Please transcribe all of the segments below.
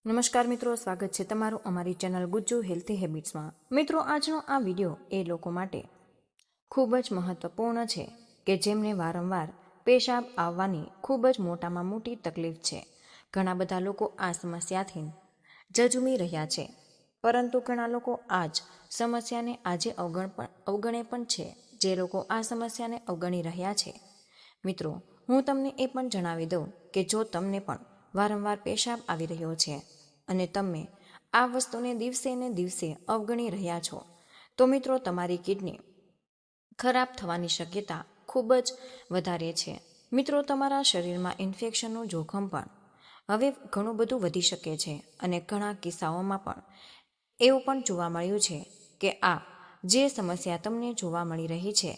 નમસ્કાર મિત્રો, સ્વાગત છે તમારું અમારી ચેનલ ગુજ્જુ હેલ્થી હેબિટ્સમાં। મિત્રો, આજનો આ વિડીયો એ લોકો માટે ખૂબ જ મહત્વપૂર્ણ છે કે જેમને વારંવાર પેશાબ આવવાની ખૂબ જ મોટામાં મોટી તકલીફ છે। ઘણા બધા લોકો આ સમસ્યાથી ઝઝૂમી રહ્યા છે, પરંતુ ઘણા લોકો આ જ સમસ્યાને આજે અવગણે પણ છે, જે લોકો આ સમસ્યાને અવગણી રહ્યા છે। મિત્રો, હું તમને એ પણ જણાવી દઉં કે જો તમને પણ વારંવાર પેશાબ આવી રહ્યો છે અને તમે આ વસ્તુને દિવસે ને દિવસે અવગણી રહ્યા છો, તો મિત્રો તમારી કિડની ખરાબ થવાની શક્યતા ખૂબ જ વધારે છે। મિત્રો, તમારા શરીરમાં ઇન્ફેક્શનનું જોખમ પણ હવે ઘણું બધું વધી શકે છે અને ઘણા કિસ્સાઓમાં પણ એવું પણ જોવા મળ્યું છે કે આ જે સમસ્યા તમને જોવા મળી રહી છે,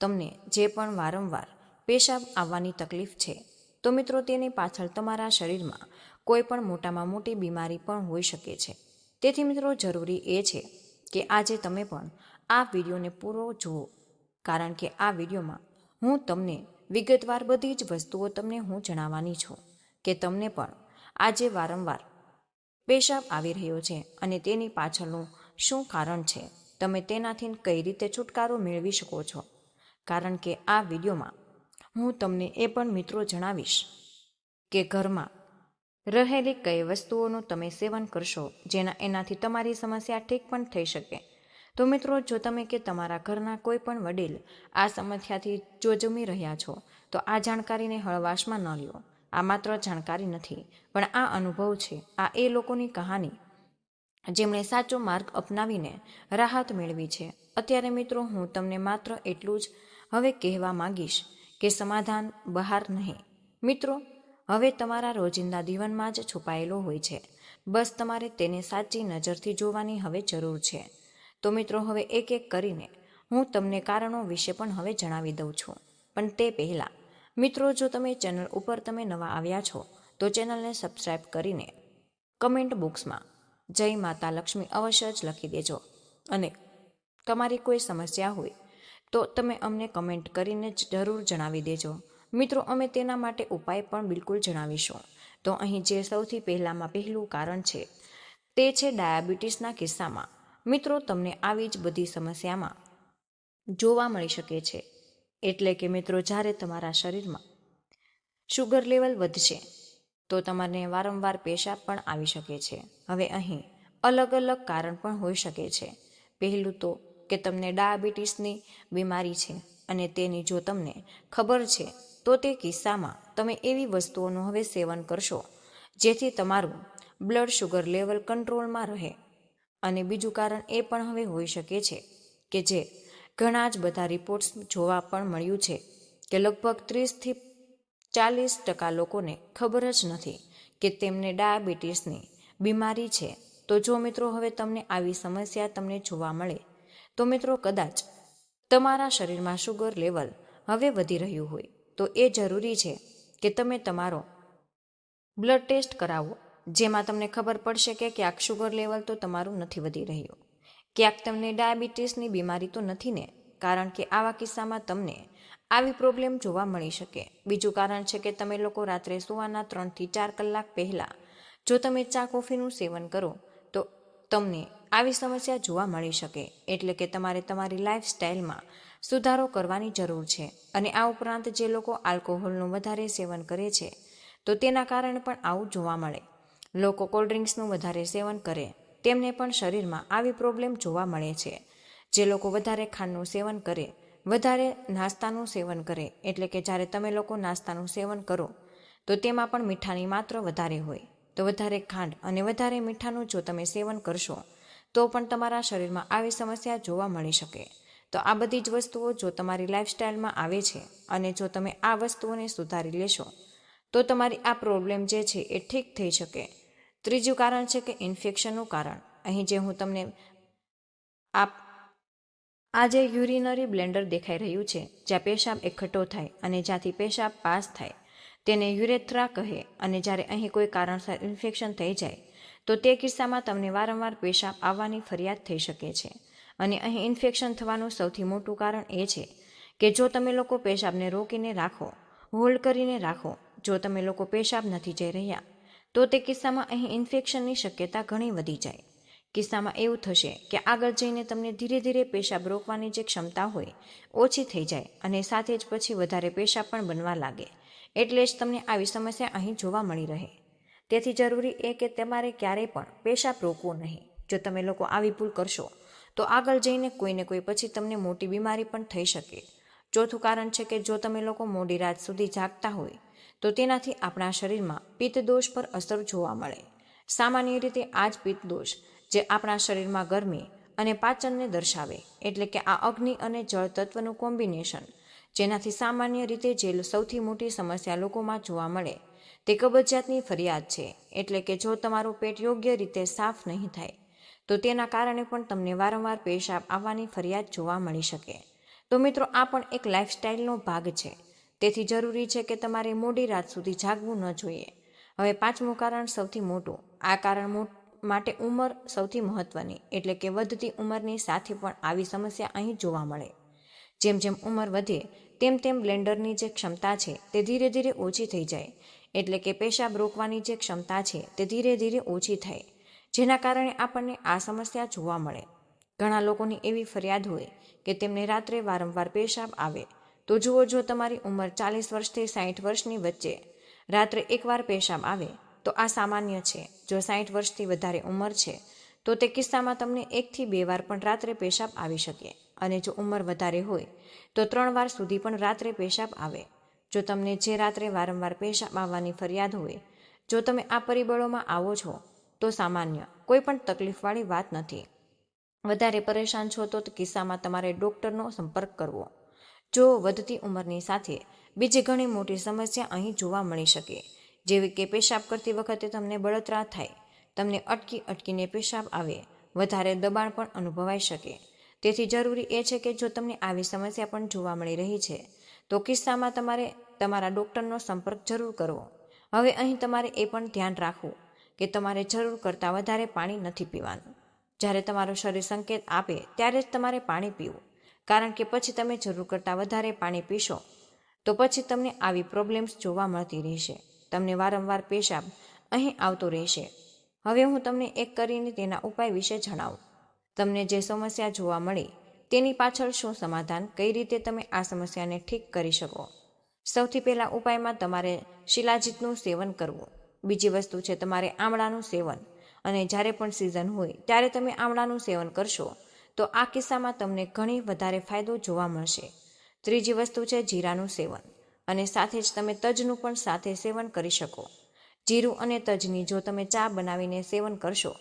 તમને જે પણ વારંવાર પેશાબ આવવાની તકલીફ છે, તો મિત્રો તેની પાછળ તમારા શરીરમાં કોઈ પણ મોટામાં મોટી બીમારી પણ હોઈ શકે છે। તેથી મિત્રો જરૂરી એ છે કે આજે તમે પણ આ વિડીયોને પૂરો જુઓ, કારણ કે આ વિડીયોમાં હું તમને વિગતવાર બધી જ વસ્તુઓ તમને હું જણાવવાની છું કે તમને પણ આજે વારંવાર પેશાબ આવી રહ્યો છે અને તેની પાછળનું શું કારણ છે, તમે તેનાથી કઈ રીતે છુટકારો મેળવી શકો છો। કારણ કે આ વિડીયોમાં હું તમને એ પણ મિત્રો જણાવીશ કે ઘરમાં રહેલી કઈ વસ્તુઓનું તમે સેવન કરશો એનાથી તમારી સમસ્યા ઠીક પણ થઈ શકે। તો મિત્રો, જો તમે કે તમારા ઘરના કોઈ પણ વડીલ આ સમસ્યાથી ઝઝૂમી રહ્યા છો, તો આ જાણકારીને હળવાશમાં ન લ્યો। આ માત્ર જાણકારી નથી, પણ આ અનુભવ છે। આ એ લોકોની કહાની જેમણે સાચો માર્ગ અપનાવીને રાહત મેળવી છે। અત્યારે મિત્રો હું તમને માત્ર એટલું જ હવે કહેવા માંગીશ કે સમાધાન બહાર નહીં, મિત્રો હવે તમારા રોજિંદા જીવનમાં જ છુપાયેલો હોય છે, બસ તમારે તેને સાચી નજરથી જોવાની હવે જરૂર છે। તો મિત્રો હવે એક એક કરીને હું તમને કારણો વિશે પણ હવે જણાવી દઉં છું, પણ તે પહેલાં મિત્રો જો તમે ચેનલ ઉપર તમે નવા આવ્યા છો તો ચેનલને સબસ્ક્રાઈબ કરીને કમેન્ટ બોક્સમાં જય માતા લક્ષ્મી અવશ્ય જ લખી દેજો, અને તમારી કોઈ સમસ્યા હોય તો તમે અમને કમેન્ટ કરીને જરૂર જણાવી દેજો। મિત્રો, અમે તેના માટે ઉપાય પણ બિલકુલ જણાવીશું। તો અહીં જે સૌથી પહેલું કારણ છે તે છે ડાયાબિટીસના કિસ્સામાં મિત્રો તમને આવી જ બધી સમસ્યામાં જોવા મળી શકે છે। એટલે કે મિત્રો જ્યારે તમારા શરીરમાં શુગર લેવલ વધશે તો તમારે વારંવાર પેશાબ પણ આવી શકે છે। હવે અહીં અલગ અલગ કારણ પણ હોઈ શકે છે। પહેલું તો કે તમને ડાયાબિટીસની બીમારી છે અને તેની જો તમને ખબર છે તો તે કિસ્સામાં તમે એવી વસ્તુઓનું હવે સેવન કરશો જેથી તમારું બ્લડ શુગર લેવલ કંટ્રોલમાં રહે। અને બીજું કારણ એ પણ હવે હોઈ શકે છે કે જે ઘણા જ બધા રિપોર્ટ્સ જોવા પણ મળ્યું છે કે લગભગ 30થી 40% લોકોને ખબર જ નથી કે તેમને ડાયાબિટીસની બીમારી છે। તો જો મિત્રો હવે તમને આવી સમસ્યા તમને જોવા મળે તો મિત્રો કદાચ તમારા શરીરમાં શુગર લેવલ હવે વધી રહ્યું હોય તો એ જરૂરી છે કે તમે તમારો બ્લડ ટેસ્ટ કરાવો, જેમાં તમને ખબર પડશે કે ક્યાંક શુગર લેવલ તો તમારું નથી વધી રહ્યું, ક્યાંક તમને ડાયાબિટીસની બીમારી તો નથી ને, કારણ કે આવા કિસ્સામાં તમને આવી પ્રોબ્લેમ જોવા મળી શકે। બીજું કારણ છે કે તમે લોકો રાત્રે સૂવાના 3થી 4 કલાક પહેલાં જો તમે ચા કોફીનું સેવન કરો તો તમને આવી સમસ્યા જોવા મળી શકે। એટલે કે તમારે તમારી લાઈફસ્ટાઈલમાં સુધારો કરવાની જરૂર છે। અને આ ઉપરાંત જે લોકો આલ્કોહોલનું વધારે સેવન કરે છે તો તેના કારણે પણ આવું જોવા મળે। લોકો કોલ્ડ્રિંક્સનું વધારે સેવન કરે તેમને પણ શરીરમાં આવી પ્રોબ્લેમ જોવા મળે છે। જે લોકો વધારે ખાંડનું સેવન કરે, વધારે નાસ્તાનું સેવન કરે, એટલે કે જ્યારે તમે લોકો નાસ્તાનું સેવન કરો તો તેમાં પણ મીઠાની માત્રા વધારે હોય, તો વધારે ખાંડ અને વધારે મીઠાનું જો તમે સેવન કરશો તો પણ તમારા શરીરમાં આવી સમસ્યા જોવા મળી શકે। તો આ બધી જ વસ્તુઓ જો તમારી લાઈફસ્ટાઈલમાં આવે છે અને જો તમે આ વસ્તુઓને સુધારી લેશો તો તમારી આ પ્રોબ્લેમ જે છે એ ઠીક થઈ શકે। ત્રીજું કારણ છે કે ઇન્ફેક્શનનું કારણ। અહીં જે હું તમને આ જે યુરિનરી બ્લેન્ડર દેખાઈ રહ્યું છે, જ્યાં પેશાબ એકઠો થાય અને જ્યાંથી પેશાબ પાસ થાય તેને યુરેથ્રા કહે। અને જ્યારે અહીં કોઈ કારણસર ઇન્ફેક્શન થઈ જાય તો તે કિસ્સામાં તમને વારંવાર પેશાબ આવવાની ફરિયાદ થઈ શકે છે। અને અહીં ઇન્ફેક્શન થવાનું સૌથી મોટું કારણ એ છે કે જો તમે લોકો પેશાબને રોકીને રાખો, હોલ્ડ કરીને રાખો, જો તમે લોકો પેશાબ નથી જઈ રહ્યા તો તે કિસ્સામાં અહીં ઇન્ફેક્શનની શક્યતા ઘણી વધી જાય. કિસ્સામાં એવું થશે કે આગળ જઈને તમને ધીરે ધીરે પેશાબ રોકવાની જે ક્ષમતા હોય ઓછી થઈ જાય અને સાથે જ પછી વધારે પેશાબ પણ બનવા લાગે. એટલે જ તમને આવી સમસ્યા અહીં જોવા મળી રહે. તેથી જરૂરી એ કે તમારે ક્યારેય પણ પેશાબ રોકવો નહીં. જો તમે લોકો આવી ભૂલ કરશો તો આગળ જઈને કોઈને કોઈ પછી તમને મોટી બીમારી પણ થઈ શકે. ચોથું કારણ છે કે જો તમે લોકો મોડી રાત સુધી જાગતા હોય તો તેનાથી આપણા શરીરમાં પિત્તદોષ પર અસર જોવા મળે. સામાન્ય રીતે આ જ પિત્તદોષ જે આપણા શરીરમાં ગરમી અને પાચનને દર્શાવે, એટલે કે આ અગ્નિ અને જળ તત્વનું કોમ્બિનેશન, જેનાથી સામાન્ય રીતે જે સૌથી મોટી સમસ્યા લોકોમાં જોવા મળે તે કબજિયાતની ફરિયાદ છે. એટલે કે જો તમારું પેટ યોગ્ય રીતે સાફ નહીં થાય તો તેના કારણે પણ તમને વારંવાર પેશાબ આવવાની ફરિયાદ જોવા મળી શકે. તો મિત્રો, આ પણ એક લાઇફસ્ટાઇલનો ભાગ છે. તેથી જરૂરી છે કે તમારે મોડી રાત સુધી જાગવું ન જોઈએ. હવે પાંચમું કારણ સૌથી મોટું. આ કારણ માટે ઉંમર સૌથી મહત્વની, એટલે કે વધતી ઉંમરની સાથે પણ આવી સમસ્યા અહીં જોવા મળે. જેમ જેમ ઉંમર વધે તેમ તેમ બ્લેન્ડરની જે ક્ષમતા છે તે ધીરે ધીરે ઓછી થઈ જાય. એટલે કે પેશાબ રોકવાની જે ક્ષમતા છે તે ધીરે ધીરે ઓછી થાય, જેના કારણે આપણને આ સમસ્યા જોવા મળે. ઘણા લોકોની એવી ફરિયાદ હોય કે તેમને રાત્રે વારંવાર પેશાબ આવે. તો જુઓ, જો તમારી ઉંમર 40 વર્ષથી 60 વર્ષની વચ્ચે રાત્રે એકવાર પેશાબ આવે તો આ સામાન્ય છે. જો 60 વર્ષથી વધારે ઉંમર છે તો તે કિસ્સામાં તમને 1 થી 2 વાર પણ રાત્રે પેશાબ આવી શકે. અને જો ઉંમર વધારે હોય તો 3 વાર સુધી પણ રાત્રે પેશાબ આવે. જો તમને જે રાત્રે વારંવાર પેશાબ આવવાની ફરિયાદ હોય, જો તમે આ પરિબળોમાં આવો છો તો સામાન્ય કોઈ પણ તકલીફવાળી વાત નથી. વધારે પરેશાન છો તો કિસ્સામાં તમારે ડૉક્ટરનો સંપર્ક કરવો. જો વધતી ઉંમરની સાથે બીજી ઘણી મોટી સમસ્યા અહીં જોવા મળી શકે, જેવી કે પેશાબ કરતી વખતે તમને બળતરા થાય, તમને અટકીને પેશાબ આવે, વધારે દબાણ પણ અનુભવાઈ શકે. તેથી જરૂરી એ છે કે જો તમને આવી સમસ્યા પણ જોવા મળી રહી છે તો કિસ્સામાં તમારે તમારા ડૉક્ટરનો સંપર્ક જરૂર કરવો. હવે અહીં તમારે એ પણ ધ્યાન રાખવું કે તમારે જરૂર કરતાં વધારે પાણી નથી પીવાનું. જ્યારે તમારું શરીર સંકેત આપે ત્યારે જ તમારે પાણી પીવું, કારણ કે પછી તમે જરૂર કરતાં વધારે પાણી પીશો તો પછી તમને આવી પ્રોબ્લેમ્સ જોવા મળતી રહેશે. તમને વારંવાર પેશાબ અહીં આવતો રહેશે. હવે હું તમને એક કરીને તેના ઉપાય વિશે જણાવું. તમને જે સમસ્યા જોવા મળી તેની પાછળ શું સમાધાન, કઈ રીતે તમે આ સમસ્યાને ઠીક કરી શકો. સૌથી પહેલાં ઉપાયમાં તમારે શિલાજીતનું સેવન કરવું. બીજી વસ્તુ છે તમારે આમળાનું સેવન. અને જ્યારે પણ સિઝન હોય ત્યારે તમે આમળાનું સેવન કરશો તો આ કિસ્સામાં તમને ઘણી વધારે ફાયદો જોવા મળશે. ત્રીજી વસ્તુ છે જીરાનું સેવન. અને સાથે જ તમે તજનું પણ સાથે સેવન કરી શકો. જીરું અને તજની જો તમે ચા બનાવીને સેવન કરશો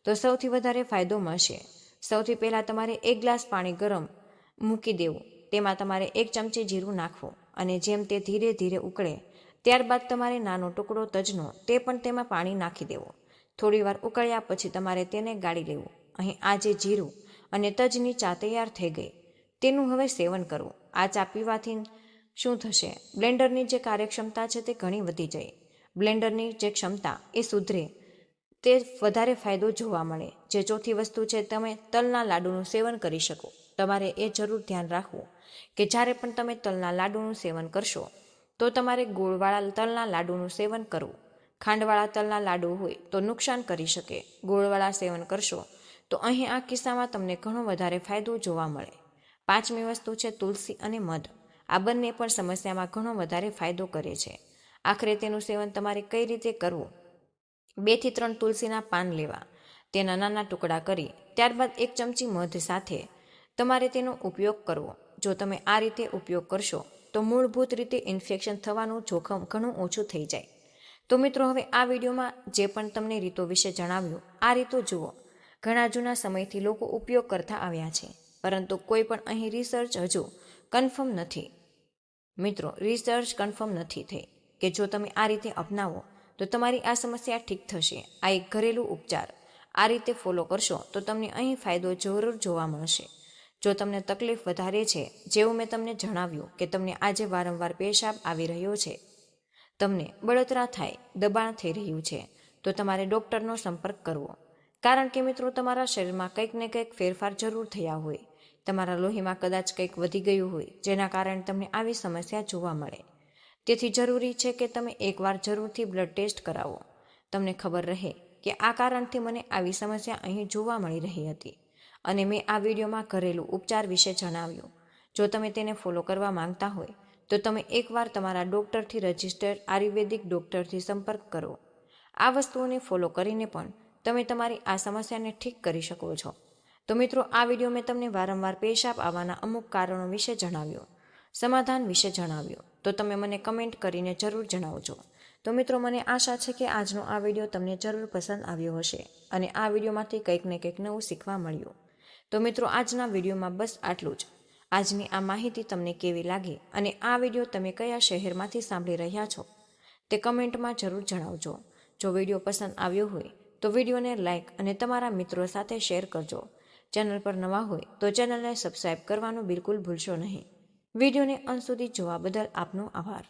તો સૌથી વધારે ફાયદો મળશે. સૌથી પહેલાં તમારે 1 ગ્લાસ પાણી ગરમ મૂકી દેવું. તેમાં તમારે 1 ચમચી જીરું નાખવું અને જેમ તે ધીરે ધીરે ઉકળે ત્યારબાદ તમારે નાનો ટુકડો તજનો તે પણ તેમાં પાણી નાખી દેવો. થોડી વાર ઉકળ્યા પછી તમારે તેને ગાળી લેવું. અહીં આ જે જીરું અને તજની ચા તૈયાર થઈ ગઈ, તેનું હવે સેવન કરવું. આ ચા પીવાથી શું થશે? બ્લેન્ડરની જે કાર્યક્ષમતા છે તે ઘણી વધી જાય. બ્લેન્ડરની જે ક્ષમતા એ સુધરે, તે વધારે ફાયદો જોવા મળે. જે ચોથી વસ્તુ છે, તમે તલના લાડુનું સેવન કરી શકો. તમારે એ જરૂર ધ્યાન રાખવું કે જ્યારે પણ તમે તલના લાડુનું સેવન કરશો તો તમારે ગોળવાળા તલના લાડુનું સેવન કરવું. ખાંડવાળા તલના લાડુ હોય તો નુકસાન કરી શકે. ગોળવાળા સેવન કરશો તો અહીં આ કિસ્સામાં તમને ઘણો વધારે ફાયદો જોવા મળે. પાંચમી વસ્તુ છે તુલસી અને મધ. આ બંને પણ સમસ્યામાં ઘણો વધારે ફાયદો કરે છે. આખરે તેનું સેવન તમારે કઈ રીતે કરવું? 2 થી 3 તુલસીના પાન લેવા, તેના નાના ટુકડા કરી ત્યારબાદ 1 ચમચી મધ સાથે તમારે તેનો ઉપયોગ કરવો. જો તમે આ રીતે ઉપયોગ કરશો તો મૂળભૂત રીતે ઇન્ફેક્શન થવાનું જોખમ ઘણું ઓછું થઈ જાય. તો મિત્રો, હવે આ વિડીયોમાં જે પણ તમને રીતો વિશે જણાવ્યું, આ રીતો જુઓ. ઘણા જૂના સમયથી લોકો ઉપયોગ કરતા આવ્યા છે, પરંતુ કોઈ પણ અહીં રિસર્ચ હજુ કન્ફર્મ નથી. મિત્રો, રિસર્ચ કન્ફર્મ નથી થઈ કે જો તમે આ રીતે અપનાવો તો તમારી આ સમસ્યા ઠીક થશે. આ એક ઘરેલું ઉપચાર આ રીતે ફોલો કરશો તો તમને અહીં ફાયદો જરૂર જોવા મળશે. જો તમને તકલીફ વધારે છે, જેવું મેં તમને જણાવ્યું કે તમને આજે વારંવાર પેશાબ આવી રહ્યો છે, તમને બળતરા થાય, દબાણ થઈ રહ્યું છે, તો તમારે ડૉક્ટરનો સંપર્ક કરવો. કારણ કે મિત્રો, તમારા શરીરમાં કંઈક ને કંઈક ફેરફાર જરૂર થયા હોય. તમારા લોહીમાં કદાચ કંઈક વધી ગયું હોય જેના કારણે તમને આવી સમસ્યા જોવા મળે. તેથી જરૂરી છે કે તમે એકવાર જરૂરથી બ્લડ ટેસ્ટ કરાવો. તમને ખબર રહે કે આ કારણથી મને આવી સમસ્યા અહીં જોવા મળી રહી હતી અને મેં આ વિડીયોમાં ઘરેલું ઉપચાર વિશે જણાવ્યું. જો તમે તેને ફોલો કરવા માંગતા હોય તો તમે એકવાર તમારા ડૉક્ટરથી રજિસ્ટર્ડ આયુર્વેદિક ડૉક્ટરથી સંપર્ક કરો. આ વસ્તુઓને ફોલો કરીને પણ તમે તમારી આ સમસ્યાને ઠીક કરી શકો છો. તો મિત્રો, આ વિડીયો મેં તમને વારંવાર પેશાબ આવવાના અમુક કારણો વિશે જણાવ્યું, સમાધાન વિશે જણાવ્યું. તો તમે મને કમેન્ટ કરીને જરૂર જણાવજો. તો મિત્રો, મને આશા છે કે આજનો આ વિડીયો તમને જરૂર પસંદ આવ્યો હશે અને આ વિડીયોમાંથી કંઈક ને કંઈક નવું શીખવા મળ્યું. તો મિત્રો, આજના વિડીયોમાં બસ આટલું જ. આજની આ માહિતી તમને કેવી લાગી અને આ વિડીયો તમે કયા શહેરમાંથી સાંભળી રહ્યા છો તે કમેન્ટમાં જરૂર જણાવજો. જો વિડીયો પસંદ આવ્યો હોય તો વિડીયોને લાઇક અને તમારા મિત્રો સાથે શેર કરજો. ચેનલ પર નવા હોય તો ચેનલને સબસ્ક્રાઈબ કરવાનું બિલકુલ ભૂલશો નહીં. વિડીયોને અંત સુધી જોવા બદલ આપનો આભાર.